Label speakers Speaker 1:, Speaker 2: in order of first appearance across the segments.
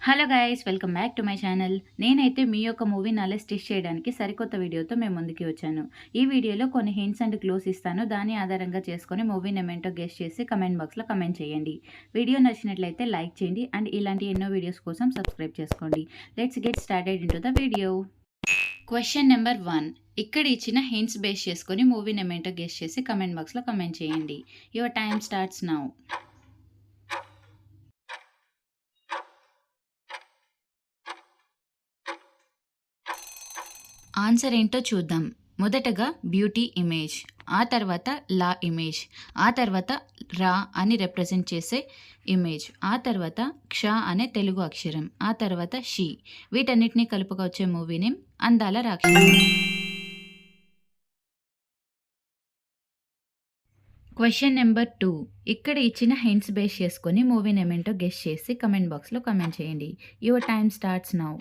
Speaker 1: Hello guys, welcome back to my channel. నేనైతే మీ యొక్క movie knowledge test చేయడానికి సరికొత్త వీడియోతో మేము ముందుకి వచ్చాను. ఈ వీడియోలో కొన్ని హింట్స్ అండ్ క్లూస్ ఇస్తాను. దాని ఆధారంగా చేసుకొని మూవీ నేమ్ ఏంటో గెస్ చేసి కమెంట్ బాక్స్లో కమెంట్ చేయండి. వీడియో నచ్చినట్లయితే లైక్ చేయండి అండ్ ఇలాంటి ఎన్నో వీడియోస్ కోసం సబ్స్క్రైబ్ చేసుకోండి. Let's get started into the video. Question number 1. ఇక్కడ ఇచ్చిన హింట్స్ బేస్ చేసుకొని మూవీ నేమ్ ఏంటో గెస్ చేసి కమెంట్ బాక్స్లో కమెంట్ చేయండి. Your time starts now. Answer ఏంటో చూద్దాం. మొదటగా బ్యూటీ ఇమేజ్, ఆ తర్వాత లా ఇమేజ్, ఆ తర్వాత రా అని రిప్రజెంట్ చేసే ఇమేజ్, ఆ తర్వాత క్ష అనే తెలుగు అక్షరం, ఆ తర్వాత షీ. వీటన్నిటినీ కలుపుగా వచ్చే మూవీ నేమ్ అందాల రాక్షసి. Question number 2. ఇక్కడ ఇచ్చిన హింట్స్ బేస్ చేసుకొని మూవీ నేమ్ ఏంటో గెస్ చేసి కమెంట్ బాక్స్లో కమెంట్ చేయండి. Your time starts now.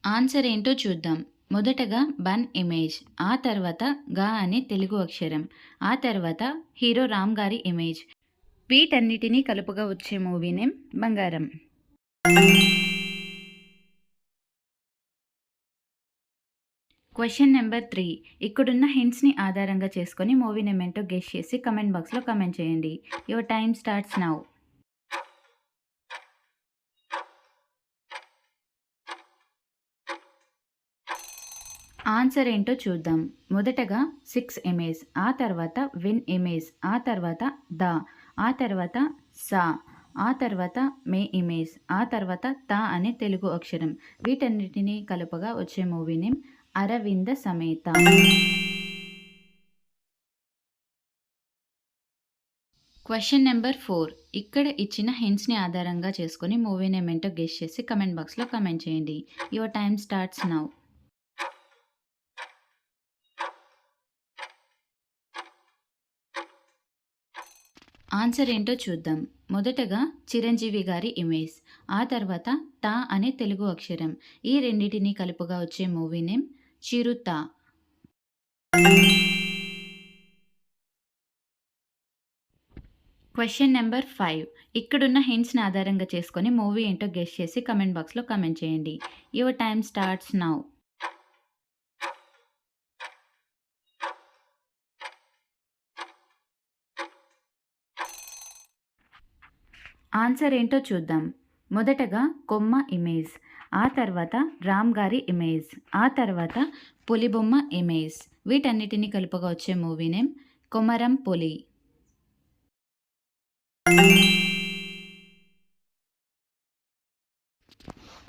Speaker 1: Answer ఏంటో చూద్దాం. మొదటగా బన్ ఇమేజ్, ఆ తర్వాత గా అనే తెలుగు అక్షరం, ఆ తర్వాత హీరో రామ్ గారి ఇమేజ్. వీటన్నిటినీ కలుపుగా వచ్చే మూవీ నేమ్ బంగారం. Question number 3. ఇక్కడున్న హింట్స్ని ఆధారంగా చేసుకొని మూవీ నేమ్ ఏంటో గెస్ చేసి కమెంట్ బాక్స్లో కమెంట్ చేయండి. Your time starts now. Answer ఏంటో చూద్దాం. మొదటగా 6 ఇమేజ్, ఆ తర్వాత విన్ ఇమేజ్, ఆ తర్వాత ద, ఆ తర్వాత సా, ఆ తర్వాత మే ఇమేజ్, ఆ తర్వాత త అనే తెలుగు అక్షరం. వీటన్నిటినీ కలుపగా వచ్చే movie name Aravinda Sametha. Question number 4. ఇక్కడ ఇచ్చిన హింట్స్ని ఆధారంగా చేసుకొని మూవీ నేమ్ ఏంటో గెస్ చేసి కమెంట్ బాక్స్లో కమెంట్ చేయండి. Your time starts now. Answer ఏంటో చూద్దాం. మొదటగా చిరంజీవి గారి ఇమేజ్, ఆ తర్వాత తా అనే తెలుగు అక్షరం. ఈ రెండింటినీ కలుపుగా వచ్చే movie name Chirutha. Question number 5. ఇక్కడున్న హింట్స్ని ఆధారంగా చేసుకొని మూవీ ఏంటో గెస్ చేసి కమెంట్ బాక్స్లో కమెంట్ చేయండి. Your time starts now. Answer ఏంటో చూద్దాం. మొదటగా కొమ్మ ఇమేజ్, ఆ తర్వాత రామ్ గారి ఇమేజ్, ఆ తర్వాత పులిబొమ్మ ఇమేజ్. వీటన్నిటినీ కలుపుగా వచ్చే మూవీ నేమ్ కొమరం పులి.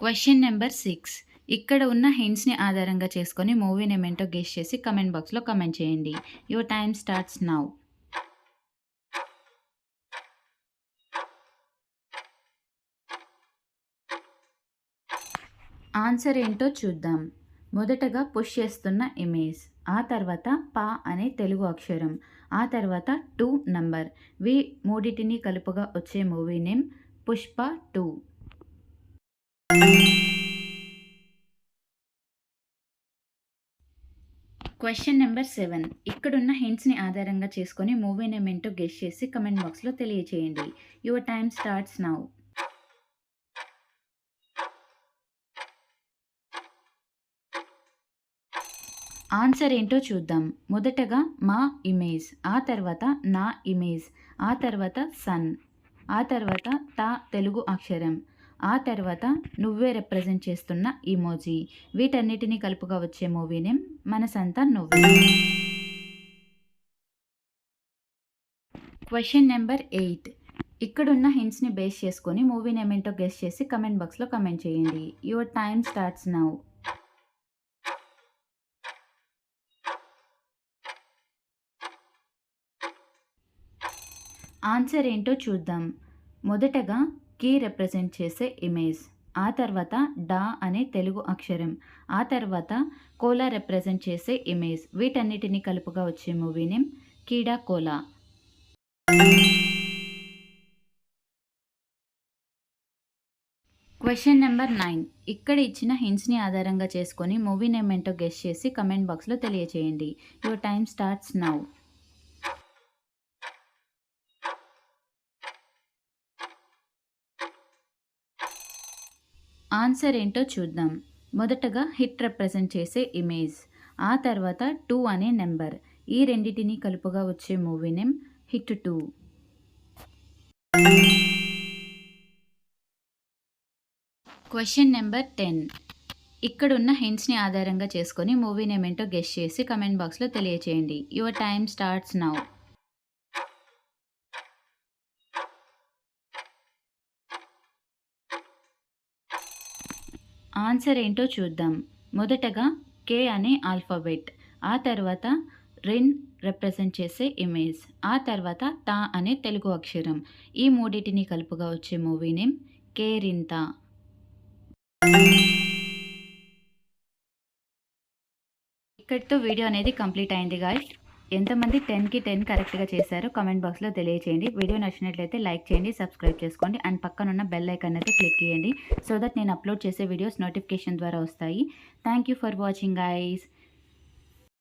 Speaker 1: Question number 6. ఇక్కడ ఉన్న హింట్స్ని ఆధారంగా చేసుకొని మూవీ నేమ్ ఏంటో గెస్ చేసి కమెంట్ బాక్స్లో కమెంట్ చేయండి. Your time starts now. Answer ఏంటో చూద్దాం. మొదటగా పుష్ చేస్తున్న ఇమేజ్, ఆ తర్వాత పా అనే తెలుగు అక్షరం, ఆ తర్వాత 2 నంబర్. మూడిటిని కలుపుగా వచ్చే movie name Pushpa 2. Question number 7. ఇక్కడున్న హింట్స్ని ఆధారంగా చేసుకొని మూవీ నేమ్ ఏంటో గెస్ చేసి కమెంట్ బాక్స్లో తెలియచేయండి. Your time starts now. Answer ఏంటో చూద్దాం. మొదటగా మా ఇమేజ్, ఆ తర్వాత నా ఇమేజ్, ఆ తర్వాత సన్, ఆ తర్వాత తా తెలుగు అక్షరం, ఆ తర్వాత నువ్వే రిప్రజెంట్ చేస్తున్న ఇమోజీ. వీటన్నిటినీ కలుపుగా వచ్చే మూవీ నేమ్ మనసంతా నువ్వే. Question number 8. ఇక్కడున్న హింట్స్ని బేస్ చేసుకొని మూవీ నేమ్ ఏంటో గెస్ చేసి కమెంట్ బాక్స్లో కమెంట్ చేయండి. Your time starts now. Answer ఏంటో చూద్దాం. మొదటగా కీ రిప్రజెంట్ చేసే ఇమేజ్, ఆ తర్వాత డా అనే తెలుగు అక్షరం, ఆ తర్వాత కోలా రిప్రజెంట్ చేసే ఇమేజ్. వీటన్నిటినీ కలుపుగా వచ్చే movie name Keedaa Cola. Question number 9. ఇక్కడ ఇచ్చిన హింట్స్ని ఆధారంగా చేసుకొని మూవీ నేమ్ ఏంటో గెస్ చేసి కమెంట్ బాక్స్లో తెలియచేయండి. Your time starts now. Answer ఏంటో చూద్దాం. మొదటగా హిట్ రిప్రజెంట్ చేసే ఇమేజ్, ఆ తర్వాత 2 అనే నెంబర్. ఈ రెండిటిని కలుపుగా వచ్చే movie name hit 2. Question number 10. ఇక్కడున్న హింట్స్‌ని ఆధారంగా చేసుకొని మూవీ నేమ్ ఏంటో గెస్ చేసి కామెంట్ బాక్స్‌లో తెలియచేయండి. Your time starts now. Answer ఏంటో చూద్దాం. మొదటగా కే అనే ఆల్ఫాబెట్, ఆ తర్వాత రిన్ రిప్రజెంట్ చేసే ఇమేజ్, ఆ తర్వాత తా అనే తెలుగు అక్షరం. ఈ మూడిటిని కలుపుగా వచ్చే మూవీ నేమ్ కేరింత. ఇక్కడితో వీడియో అనేది కంప్లీట్ అయింది గాయ్స్. ఎంతమంది 10కి 10 కరెక్ట్‌గా చేశారో కామెంట్ బాక్స్‌లో తెలియచేయండి. వీడియో నచ్చినట్లయితే లైక్ చేయండి, సబ్స్క్రైబ్ చేసుకోండి అండ్ పక్కనున్న బెల్ ఐకాన్ అయితే క్లిక్ చేయండి. సో దట్ నేను అప్లోడ్ చేసే వీడియోస్ నోటిఫికేషన్ ద్వారా వస్తాయి. Thank you for watching guys.